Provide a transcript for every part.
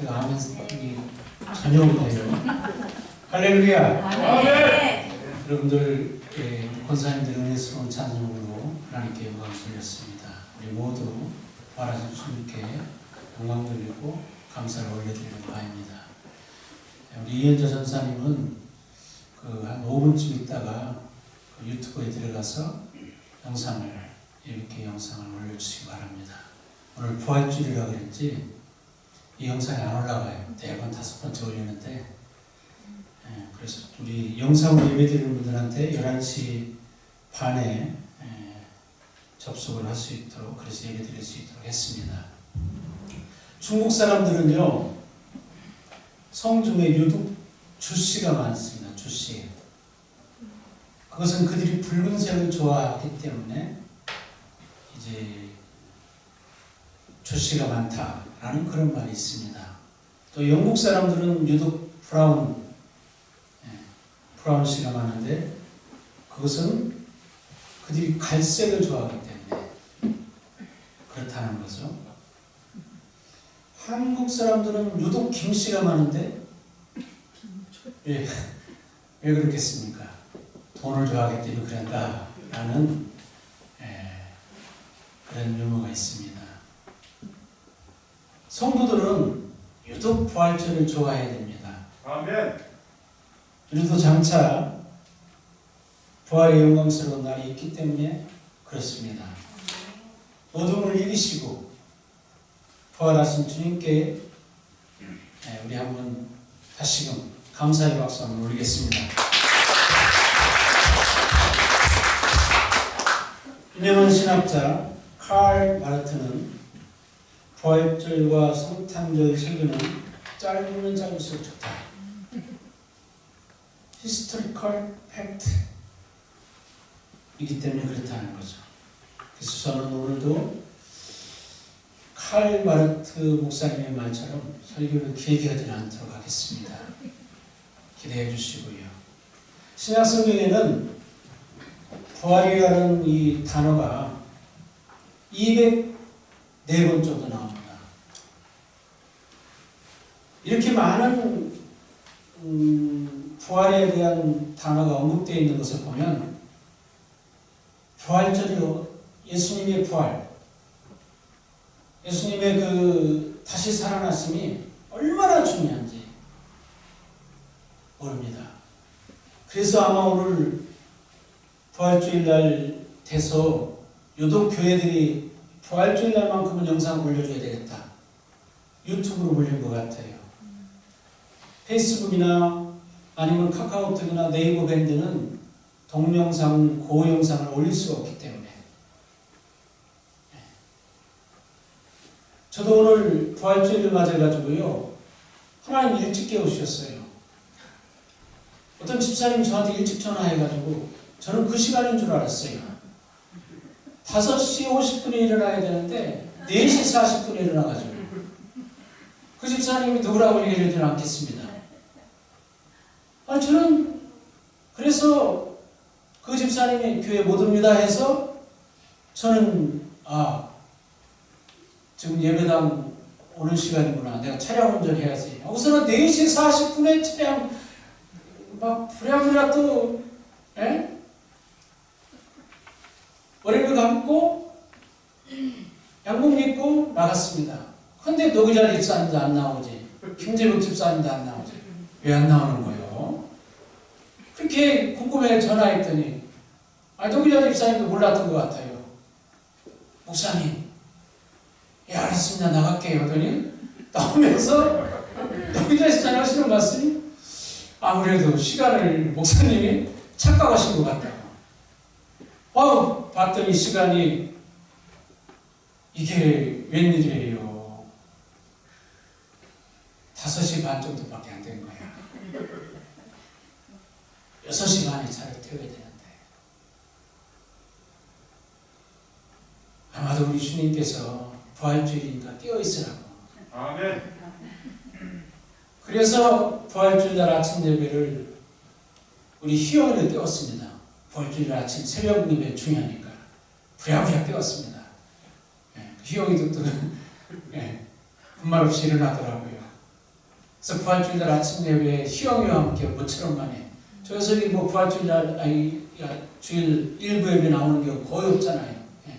제가 아멘 이 전혀 못해요. 할렐루야. 아멘. 여러분들 권사님들 은혜스러운 찬송으로 하나님께 영광 돌렸습니다. 우리 모두 부활하신 주님께 영광 돌리고 감사를 올려드리는 바입니다. 우리 이현자 전사님은 한 5분쯤 있다가 유튜브에 들어가서 이렇게 영상을 올려주시기 바랍니다. 오늘 부활주일이라 그랬지 이 영상이 안 올라가요. 4번, 5번째 올리는데 그래서 우리 영상으로 예배드리는 분들한테 11시 반에 접속을 할 수 있도록 그래서 예배드릴 수 있도록 했습니다. 중국 사람들은요 성 중에 유독 주씨가 많습니다. 주씨. 그것은 그들이 붉은색을 좋아하기 때문에 이제 주씨가 많다라는 그런 말이 있습니다. 또 영국 사람들은 유독 브라운씨가 많은데 그것은 그들이 갈색을 좋아하기 때문에 그렇다는 거죠. 한국 사람들은 유독 김씨가 많은데 왜 그렇겠습니까? 돈을 좋아하기 때문에 그런가 라는 그런 유머가 있습니다. 성도들은 유독 부활절을 좋아해야 됩니다. 아멘. 우리도 장차 부활의 영광스러운 날이 있기 때문에 그렇습니다. 어둠을 이기시고 부활하신 주님께 우리 한번 다시금 감사의 박수 한번 올리겠습니다. 유명한 신학자 칼 마르트는 부활절과 성탄절 설교는 짧으면 짧을수록 좋다. 히스토리컬 팩트이기 때문에 그렇다는 거죠. 그래서 저는 오늘도 칼 마르트 목사님의 말처럼 설교를 길게 하지 않도록 하겠습니다. 기대해 주시고요. 신약 성경에는 부활이라는 이 단어가 204번 정도 나옵니다. 이렇게 많은 부활에 대한 단어가 언급되어 있는 것을 보면 부활절이 예수님의 부활, 예수님의 그 다시 살아나심이 얼마나 중요한지 모릅니다. 그래서 아마 오늘 부활주일날 돼서 유독 교회들이 부활주일날만큼은 영상 올려줘야 되겠다. 유튜브로 올린 것 같아요. 페이스북이나 아니면 카카오톡이나 네이버 밴드는 동영상, 고영상을 올릴 수가 없기 때문에 저도 오늘 부활주일을 맞아가지고요 하나님 일찍 깨우셨어요. 어떤 집사님이 저한테 일찍 전화해가지고 저는 그 시간인 줄 알았어요. 5시 50분에 일어나야 되는데 4시 40분에 일어나가지고 그 집사님이 누구라고 얘기하지는 않겠습니다. 저는 그래서 그 집사님이 교회 못 옵니다 해서 저는 지금 예배당 오는 시간이구나. 내가 차량 운전해야지. 우선은 4시 40분에 차량 막 부랴부랴 또 머리를 감고 양복 입고 나갔습니다. 근데 노기자 집사님도 안 나오지. 김재복 집사님도 안 나오지. 왜 안 나오는 거예요? 그렇게 궁금해 전화했더니 노기자 집사님도 몰랐던 것 같아요. 목사님, 알았습니다. 나갈게요. 하더니 나오면서 노기자 집사님 하시는 말씀이 아무래도 시간을 목사님이 착각하신 것 같다고. 봤더니 시간이 이게 웬일이에요. 5시 반 정도밖에 안 된 거야. 6시 반에 차를 태워야 되는데 아마도 우리 주님께서 부활주일이니까 깨어있으라고. 아멘. 그래서 부활주일날 아침 예배를 우리 희영이를 깨웠습니다. 부활주일날 아침 새벽 예배 중요하니까 부랴부랴 깨웠습니다. 희영이도 또 분말 없이 일어나더라고요. 그래서 부활주일날 아침 예배에 희영이와 함께 모처럼 만에 저기서 뭐 부활주일날 주일 일부 예배 나오는 경우 거의 없잖아요. 예.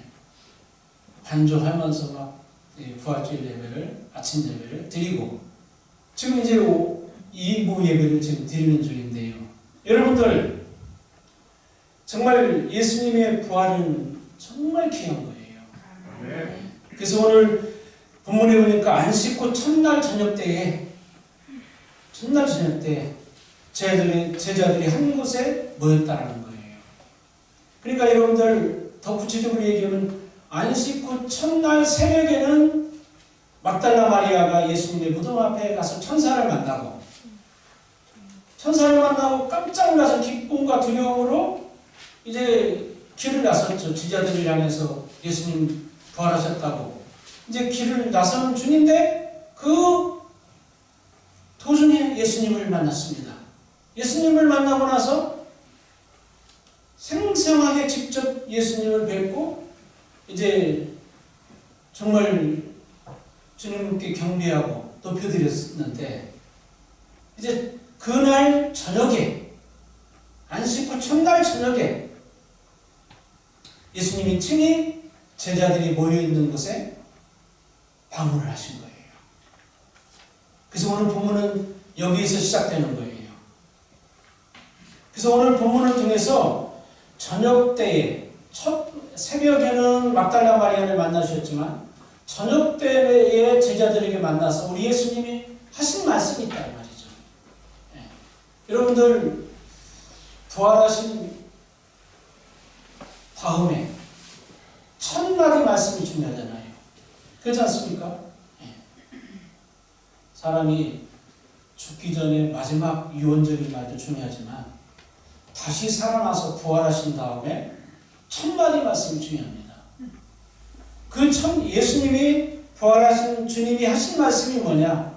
반주하면서 막 부활주일 예배를 아침 예배를 드리고 지금 이제 2부 예배를 지금 드리는 중인데요. 여러분들 정말 예수님의 부활은 정말 귀한 거예요. 아멘. 그래서 오늘 본문에 보니까 안식 후 첫날 저녁 때에 제자들이 한 곳에 모였다라는 거예요. 그러니까 여러분들 더 구체적으로 얘기하면 안식 후 첫날 새벽에는 막달라 마리아가 예수님의 무덤 앞에 가서 천사를 만나고 깜짝 놀라서 기쁨과 두려움으로 이제 길을 나섰죠. 제자들을 향해서 예수님 부활하셨다고 이제 길을 나서는 중인데 그 도중에 예수님을 만났습니다. 예수님을 만나고 나서 생생하게 직접 예수님을 뵙고 이제 정말 주님께 경배하고 높여드렸는데 이제 그날 저녁에 안식 후 첫날 저녁에 예수님이 친히 제자들이 모여있는 곳에 방문을 하신 거예요. 그래서 오늘 본문은 여기에서 시작되는 거예요. 그래서 오늘 본문을 통해서 저녁 때에 새벽에는 막달라 마리아를 만나셨지만 저녁 때에 제자들에게 만나서 우리 예수님이 하신 말씀이 있다 이 말이죠. 네. 여러분들 부활하신 다음에 첫 마디 말씀이 중요하잖아요. 그렇지 않습니까? 네. 사람이 죽기 전에 마지막 유언적인 말도 중요하지만 다시 살아나서 부활하신 다음에 첫 마디 말씀이 중요합니다. 그 예수님이 부활하신 주님이 하신 말씀이 뭐냐?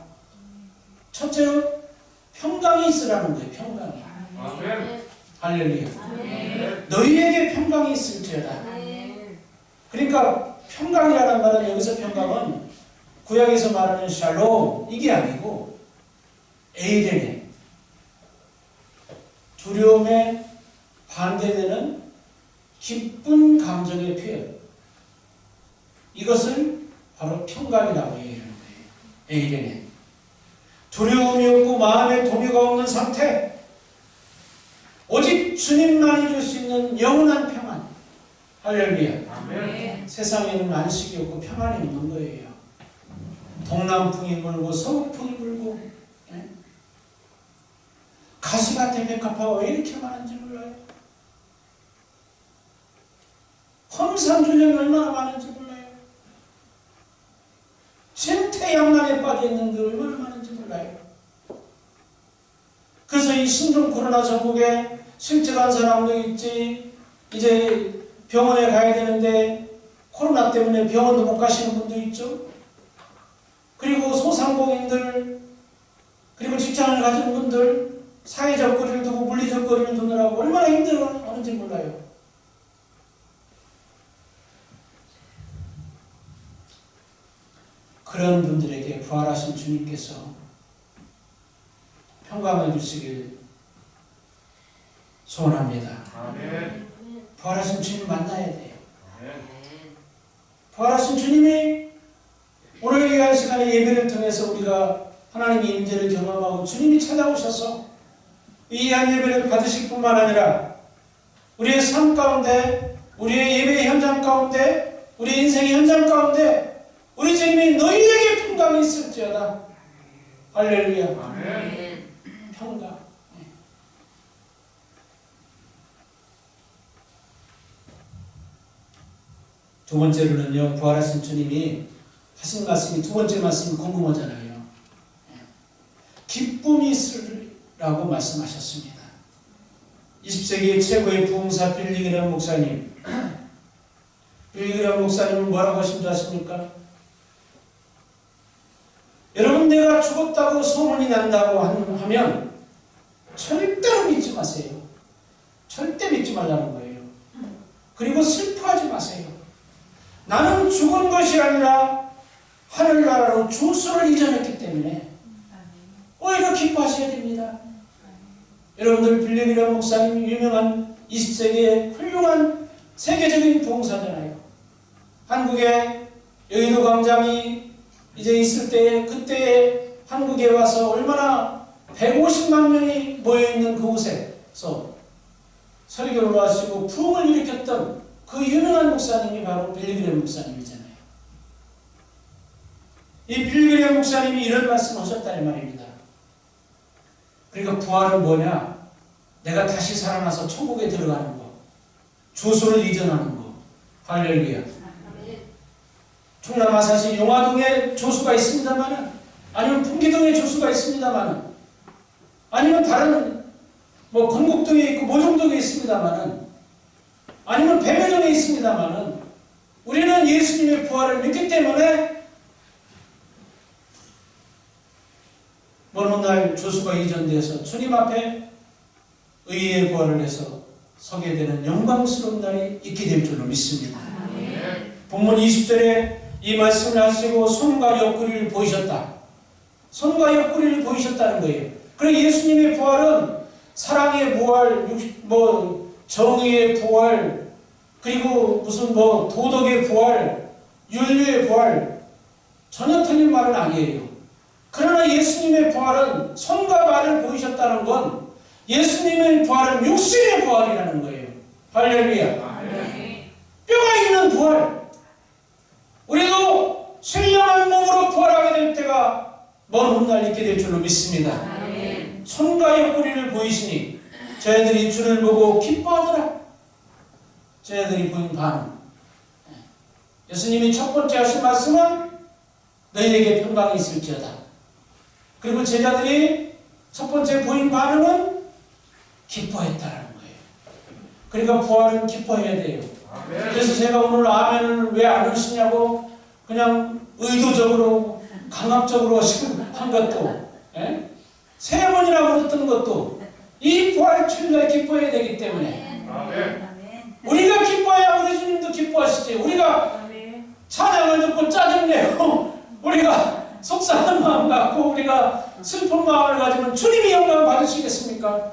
첫째로 평강이 있으라는 거예요. 평강이. 아멘. 할렐루야. 아멘. 너희에게 평강이 있을지어다. 그러니까 평강이라는 말은 여기서 평강은 구약에서 말하는 샬롬 이게 아니고 에이레네 두려움에 반대되는 기쁜 감정의 표현 이것을 바로 평강이라고 얘기하는 거예요. 에이레네 두려움이 없고 마음에 동요가 없는 상태 오직 주님만이 줄 수 있는 영원한 평안 할렐루야. 아멘. 세상에는 안식이 없고 평안이 없는 거예요. 동남풍이 불고 서북풍이 불고 예? 가시밭에 백합화가 왜 이렇게 많은지 몰라요. 험산줄령이 얼마나 많은지 몰라요. 진태양난에 빠져있는 게 얼마나 많은지 몰라요. 그래서 이 신종 코로나 전국에 실직한 사람도 있지 이제 병원에 가야 되는데 코로나 때문에 병원도 못 가시는 분도 있죠. 그리고 소상공인들 그리고 직장을 가진 분들 사회적 거리를 두고 물리적 거리를 두느라고 얼마나 힘들어하는지 몰라요. 그런 분들에게 부활하신 주님께서 평강을 주시길 소원합니다. 아멘. 부활하신 주님 만나야 돼요. 아멘. 부활하신 주님이 오늘 이 시간의 예배를 통해서 우리가 하나님의 임재를 경험하고 주님이 찾아오셔서 이 한 예배를 받으실 뿐만 아니라 우리의 삶 가운데 우리의 예배 현장 가운데 우리 인생의 현장 가운데 우리 주님이 너희에게 평강이 있을지어다. 할렐루야. 아멘. 평강. 두 번째로는요, 부활하신 주님이 하신 말씀이 두 번째 말씀이 궁금하잖아요. 기쁨이 있으라고 말씀하셨습니다. 20세기의 최고의 부흥사 빌리그램 목사님. 빌리그램 목사님은 뭐라고 하신 줄 아십니까? 여러분 내가 죽었다고 소문이 난다고 하면 절대로 믿지 마세요. 절대 믿지 말라는 거예요. 그리고 슬퍼하지 마세요. 나는 죽은 것이 아니라 하늘나라로 주소를 이전했기 때문에 그러니까 기뻐하셔야 됩니다. 여러분들 빌리그램 목사님 유명한 20세기의 훌륭한 세계적인 봉사잖아요. 한국에 여의도 광장이 이제 있을 때에 그때에 한국에 와서 얼마나 150만 명이 모여있는 그곳에서 설교를 하시고 부흥을 일으켰던 그 유명한 목사님이 바로 빌리그램 목사님이잖아요. 이 빌리그램 목사님이 이런 말씀을 하셨다는 말입니다. 그러니까 부활은 뭐냐? 내가 다시 살아나서 천국에 들어가는 거, 조소를 이전하는 거. 할렐루야. 충남 아산시 용화동에 조수가 있습니다만은, 아니면 풍기동에 조수가 있습니다만은, 아니면 다른 건국동에 있고 모종동에 있습니다만은, 아니면 배매동에 있습니다만은, 우리는 예수님의 부활을 믿기 때문에 어느 날 조수가 이전돼서 주님 앞에 의의 부활을 해서 서게 되는 영광스러운 날이 있게 될 줄로 믿습니다. 본문 20절에 이 말씀을 하시고 손과 옆구리를 보이셨다. 손과 옆구리를 보이셨다는 거예요. 그래 예수님의 부활은 사랑의 부활, 정의의 부활, 그리고 무슨 도덕의 부활, 윤리의 부활, 전혀 틀린 말은 아니에요. 그러나 예수님의 부활은 손과 발을 보이셨다는 건 예수님의 부활은 육신의 부활이라는 거예요. 할렐루야. 뼈가 있는 부활. 우리도 신령한 몸으로 부활하게 될 때가 먼 훗날 있게 될 줄로 믿습니다. 손과 옆구리를 보이시니 저희들이 주를 보고 기뻐하더라. 저희들이 보인 반응. 예수님이 첫 번째 하신 말씀은 너희에게 평강이 있을지어다. 그리고 제자들이 첫 번째 보인 반응은 기뻐했다라는 거예요. 그러니까 부활은 기뻐해야 돼요. 그래서 제가 오늘 아멘을 왜 안 하시냐고 그냥 의도적으로 강압적으로 한 것도, 세 번이나 물었던 것도 이 부활 주일날 기뻐해야 되기 때문에 우리가 기뻐해야 우리 주님도 기뻐하시지. 우리가 찬양을 듣고 짜증내고 우리가 속상한 마음 갖고 우리가 슬픈 마음을 가지면 주님이 영광을 받으시겠습니까?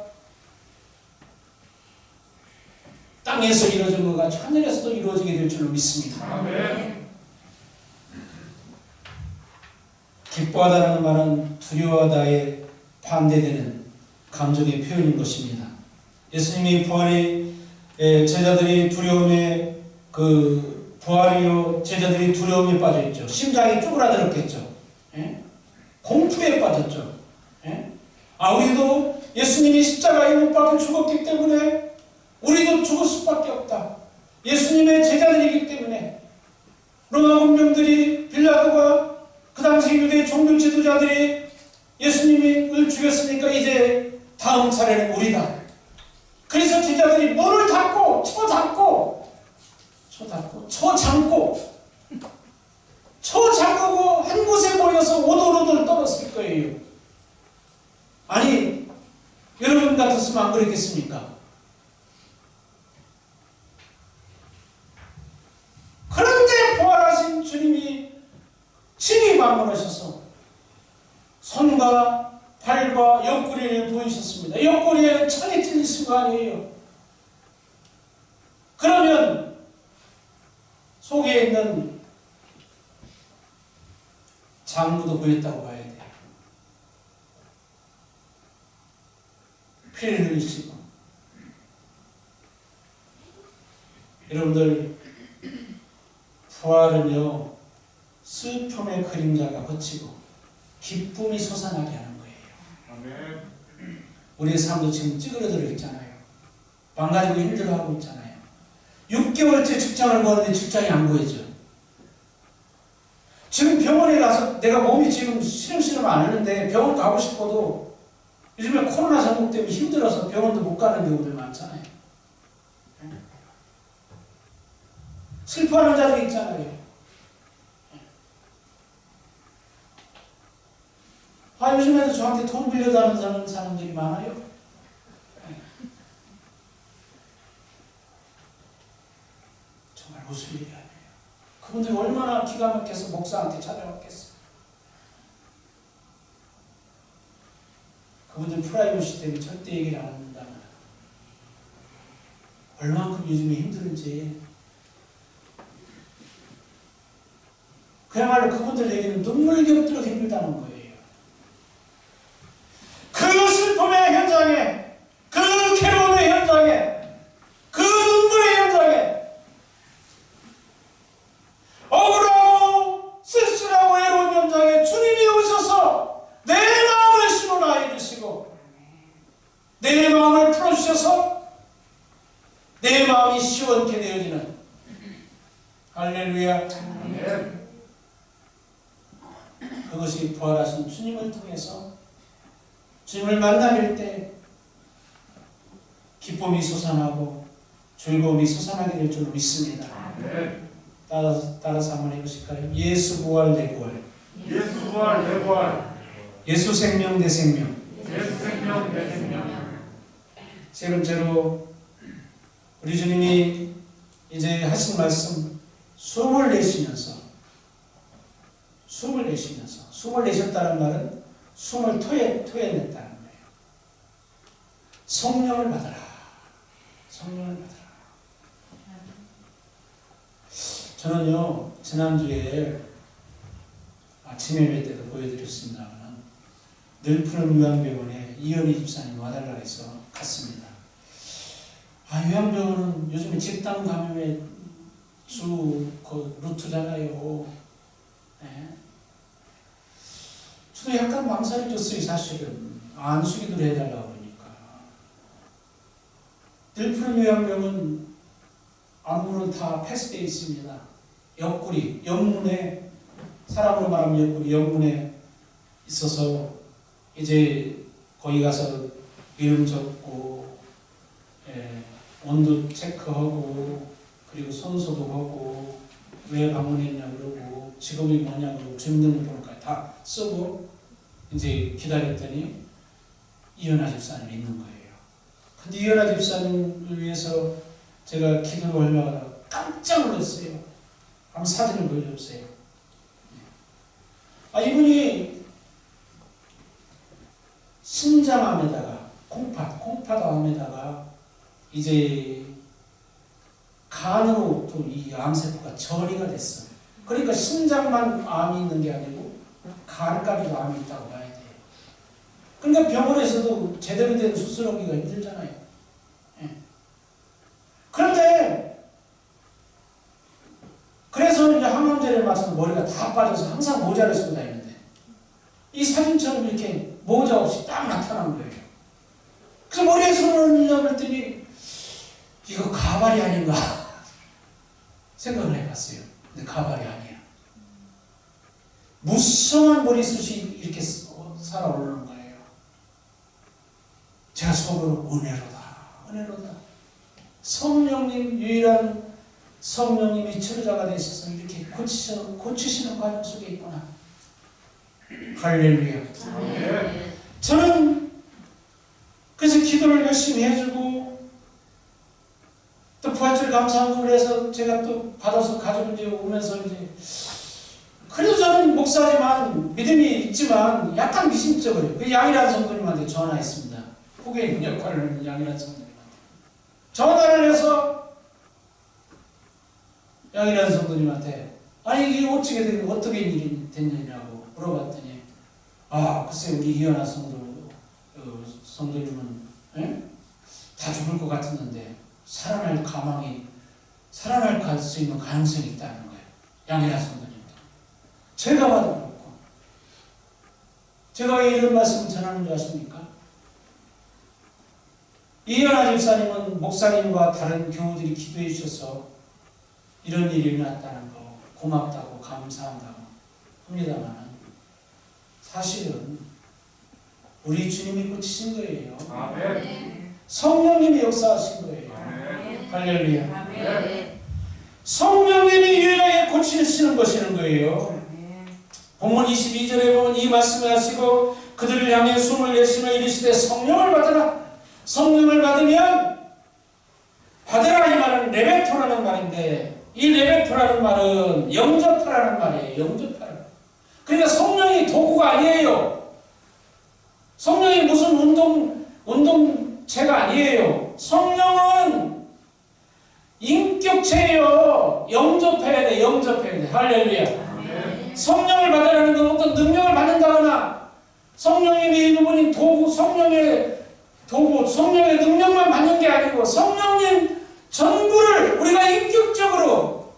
땅에서 이루어진 것 같이 하늘에서도 이루어지게 될 줄로 믿습니다. 아멘. 기뻐하다는 말은 두려워하다에 반대되는 감정의 표현인 것입니다. 예수님이 부활이 제자들이 두려움에 부활이요 제자들이 두려움에 빠져있죠. 심장이 쪼그라들었겠죠. 공포에 빠졌죠. 우리도 예수님이 십자가에 못 박혀 죽었기 때문에 우리도 죽을 수밖에 없다. 예수님의 제자들이기 때문에 로마 군병들이 빌라도가 그 당시 유대 종교 지도자들이 예수님을 죽였으니까 이제 다음 차례는 우리다. 그래서 제자들이 문을 닫고 잠그고 한 곳에 모여서 오돌오돌 떨었을 거예요. 아니 여러분 같았으면 안 그랬겠습니까? 그런데 부활하신 주님이 친히 방문하셔서 손과 발과 옆구리를 보이셨습니다. 옆구리에는 천이 찔리신 거 아니에요. 그러면 속에 있는 장부도 보였다고 봐야 돼요. 피를 흘리시고. 여러분들 부활은요 슬픔의 그림자가 걷히고 기쁨이 솟아나게 하는 거예요. 아멘. 우리의 삶도 지금 찌그러들어 있잖아요. 망가지고 힘들어하고 있잖아요. 6개월째 직장을 구하는데 직장이 안 구해져. 지금 병원에 가서 내가 몸이 지금 시름시름 안 하는데 병원 가고 싶어도 요즘에 코로나 전국 때문에 힘들어서 병원도 못 가는 경우들 많잖아요. 슬퍼하는 자들이 있잖아요. 요즘에도 저한테 돈 빌려달라는 사람들이 많아요. 정말 웃을 일이 아니에요. 그분들이 얼마나 기가 막혀서 목사한테 찾아왔겠어요. 그분들 프라이버시 때문에 절대 얘기를 안 합니다. 얼만큼 요즘에 힘들은지. 그야말로 그분들에게는 눈물 겹도록 힘들다는 거예요. 그 슬픔의 현장에, 그 괴로움의 현장에, 그 눈물의 현장에 억울하고 쓸쓸하고 외로운 현장에 주님이 오셔서 내 마음을 신원하여 주시고 내 마음을 풀어주셔서 내 마음이 시원케 되어지는 할렐루야. 아멘. 그것이 부활하신 주님을 통해서 주님을 만나뵐 때 기쁨이 솟아나고 즐거움이 솟아나게 될 줄 믿습니다. 아멘. 따라서 한번 해보실까요? 예수 부활 내 부활, 예수 부활 내 부활, 예수 생명 내 생명. 예수 생명 내 생명. 세 번째로 우리 주님이 이제 하신 말씀, 숨을 내쉬면서 숨을 내셨다는 말은 숨을 토해냈다는 거예요. 성령을 받아라. 성령을 받아라. 저는요, 지난주에 아침 예배 때도 보여드렸습니다만 늘 푸른 요양병원에 이현희 집사님 와달라고 해서 갔습니다. 요양병원은 요즘에 집단 감염의 주 루트잖아요. 네. 저도 약간 망설이 줬어요. 사실은 안수기도 해달라고 그러니까. 늘 푸른 요양병원 안문은 다 폐쇄되어 있습니다. 옆구리, 옆문에, 사람으로 말하면 옆구리, 옆문에 있어서 이제 거기 가서 이름 적고, 온도 체크하고, 그리고 손 소독하고, 왜 방문했냐 그러고, 직업이 뭐냐 그러고, 주민등록번호까지 다 쓰고, 이제 기다렸더니 이현아 집사님이 있는 거예요. 근데 이현아 집사님을 위해서 제가 기도를 하려다가 깜짝 놀랐어요. 한번 사진을 보여주세요. 이분이 신장암에다가 콩팥암에다가 이제 간으로 또 이 암세포가 전이가 됐어요. 그러니까 신장만 암이 있는 게 아니고 간까지도 암이 있다고 봐야 돼요. 그러니까 병원에서도 제대로 된 수술하기가 힘들잖아요. 그런데 그래서 이제 항암제를 맞춰서 머리가 다 빠져서 항상 모자를 쓰고 다니는데 이 사진처럼 이렇게 모자 없이 딱 나타난 거예요. 그래서 머리에 손을 넣었더니 이거 가발이 아닌가 생각을 해봤어요. 근데 가발이 아니야. 무성한 머리숱이 이렇게 살아오르는 거예요. 제가 속으로 은혜로다. 성령님, 유일한 성령님이 치료자가 되셔서 이렇게 고치시는 과정 속에 있구나. 할렐루야. 아멘. 저는 그래서 기도를 열심히 해주고 또 부활절 감사함을 해서 제가 또 받아서 가지고 이제 오면서 이제 그래도 저는 목사지만 믿음이 있지만 약간 미심쩍어요. 그 양이라는 성도님한테 전화했습니다. 후계인 역할을 하는 양이라는 성도님한테 전화를 해서 양이라는 성도님한테 아니 이게 어떻게 일이 됐느냐고 물어봤더니 글쎄 우리 이현아 성도님은 다 죽을 것 같았는데 살아날 수 있는 가능성이 있다는 거예요. 양이라는 성도님도. 제가 받아먹고 제가 왜 이런 말씀을 전하는 줄 아십니까? 이현아 집사님은 목사님과 다른 교우들이 기도해 주셔서 이런 일이 일어났다는 거 고맙다고 감사한다고 합니다만 사실은 우리 주님이 고치신 거예요. 아멘. 성령님이 역사하신 거예요. 아멘. 할렐루야. 아멘. 성령님이 유일하게 고치시는 것이는 거예요. 본문 22절에 보면 이 말씀을 하시고 그들을 향해 숨을 내쉬며 이르시되 성령을 받으라. 성령을 받으면 받으라 이 말은 레베토라는 말인데 이 레베토라는 말은 영접하라는 말이에요. 영접하라. 그러니까 성령이 도구가 아니에요. 성령이 무슨 할렐루야. 성령을 받으라는 건 어떤 능력을 받는다거나 성령님이 일부분인 도구, 성령의 도구, 성령의 능력만 받는 게 아니고 성령님 전부를 우리가 인격적으로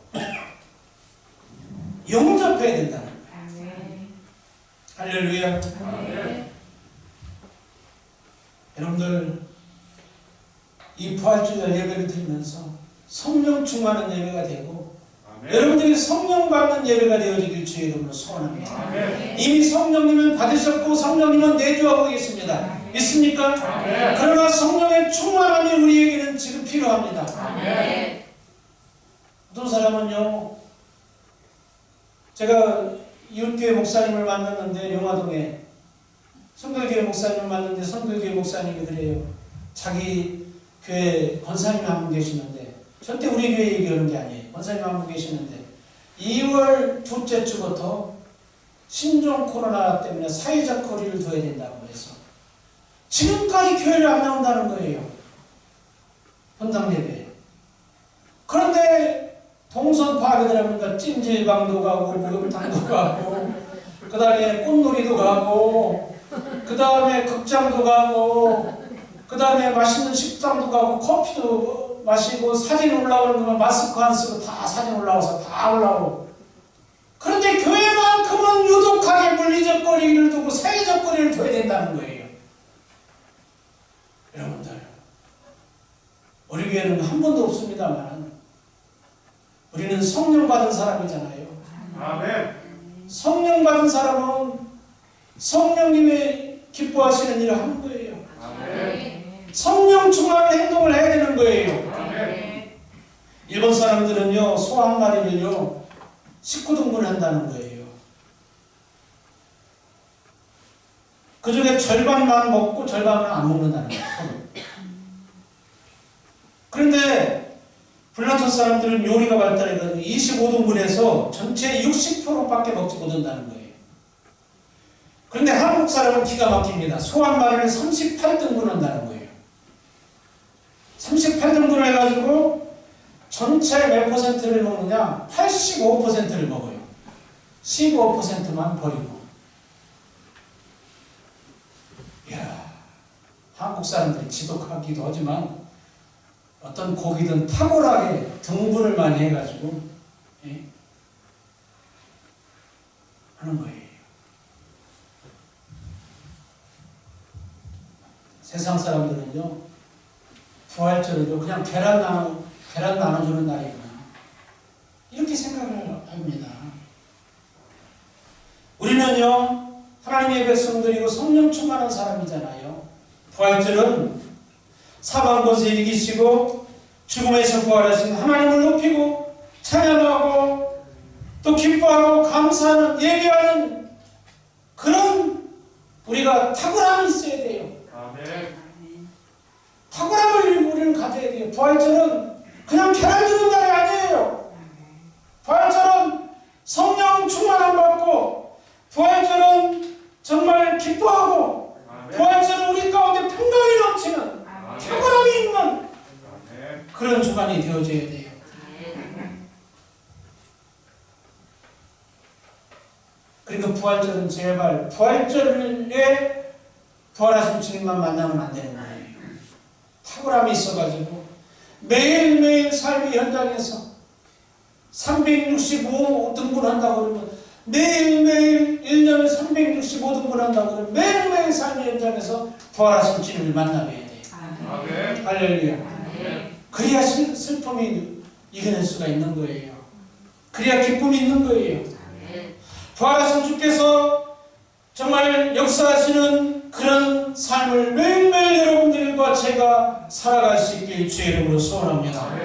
영접해야 된다는 거예요. 할렐루야. 여러분들 이 부활주일 예배를 드리면서 성령 충만한 예배가 되고 여러분들이 성령 받는 예배가 되어지길 주의 이름으로 소원합니다. 이미 성령님은 받으셨고 성령님은 내주하고 계십니다. 믿습니까? 그러나 성령의 충만함이 우리에게는 지금 필요합니다. 어떤 사람은요, 제가 이웃교회 목사님을 만났는데 용화동에 성결교회 목사님을 만났는데 성결교회 목사님이 그래요. 자기 교회 권사님이 한 분 계시는데 절대 우리 교회 얘기하는 게 아니에요. 권사님 한 분 계시는데 2월 둘째 주부터 신종 코로나 때문에 사회적 거리를 둬야 된다고 해서 지금까지 교회를 안 나온다는 거예요. 헌당 예배. 그런데 동선 파악이 들어보니까 찜질방도 가고 목욕탕도 가고 그 다음에 꽃놀이도 가고 그 다음에 극장도 가고 그 다음에 맛있는 식당도 가고 커피도 마시고 사진 올라오는 거면 마스크 안 쓰고 다 사진 올라와서 다 올라오고. 그런데 교회만큼은 유독하게 물리적 거리를 두고 사회적 거리를 둬야 된다는 거예요. 여러분들, 우리 교회는 한 번도 없습니다만 우리는 성령 받은 사람이잖아요. 아멘. 성령 받은 사람은 성령님의 기뻐하시는 일을 하는 거예요. 아멘. 성령 충만한 행동을 해야 되는 거예요. 아멘. 일본 사람들은요, 소 한 마리를요 19등분을 한다는 거예요. 그 중에 절반만 먹고 절반은 안 먹는다는 거예요. 그런데 불란서 사람들은 요리가 발달해가지고 25등분해서 전체 60%밖에 먹지 못한다는 거예요. 그런데 한국 사람은 기가 막힙니다. 소 한 마리를 38등분 한다는 거예요. 38등분을 해가지고 전체 몇 퍼센트를 먹느냐? 85%를 먹어요. 15%만 버리고. 이야, 한국 사람들이 지독하기도 하지만 어떤 고기든 탁월하게 등분을 많이 해가지고 하는 거예요. 세상 사람들은요, 부활절을요 그냥 계란 나눠주는 날이구나 이렇게 생각을 합니다. 우리는요 하나님의 백성들이고 성령 충만한 사람이잖아요. 부활절은 사방 곳에 이기시고 죽음에서 부활하신 하나님을 높이고 찬양하고 또 기뻐하고 감사하는 예배하는 그런 우리가 탁월함이 있어야 돼요. 아멘. 탁월함을 우리는 가져야 돼요. 부활절은 그냥 계란 주는 날이 아니에요. 부활절은 성령 충만함 받고 부활절은 정말 기뻐하고 부활절은 우리 가운데 평강이 넘치는 탁월함이 있는 그런 주간이 되어져야 돼요. 그러니까 부활절은 제발 부활절에 부활하신 주님만 만나면 안 되는 거예요. 탁월함이 있어가지고 매일매일 삶의 현장에서 365등분 한다고 그러면 매일매일 1년에 365등분 한다고 그러면 매일매일 삶의 현장에서 부활하신 주님을 만나봐야 돼요. 아멘. 할렐루야. 그래야 슬픔이 이겨낼 수가 있는 거예요. 그래야 기쁨이 있는 거예요. 부활하신 주께서 정말 역사하시는 그런 삶을 매일매일 여러분들과 제가 살아갈 수 있길 주의 이름으로 소원합니다.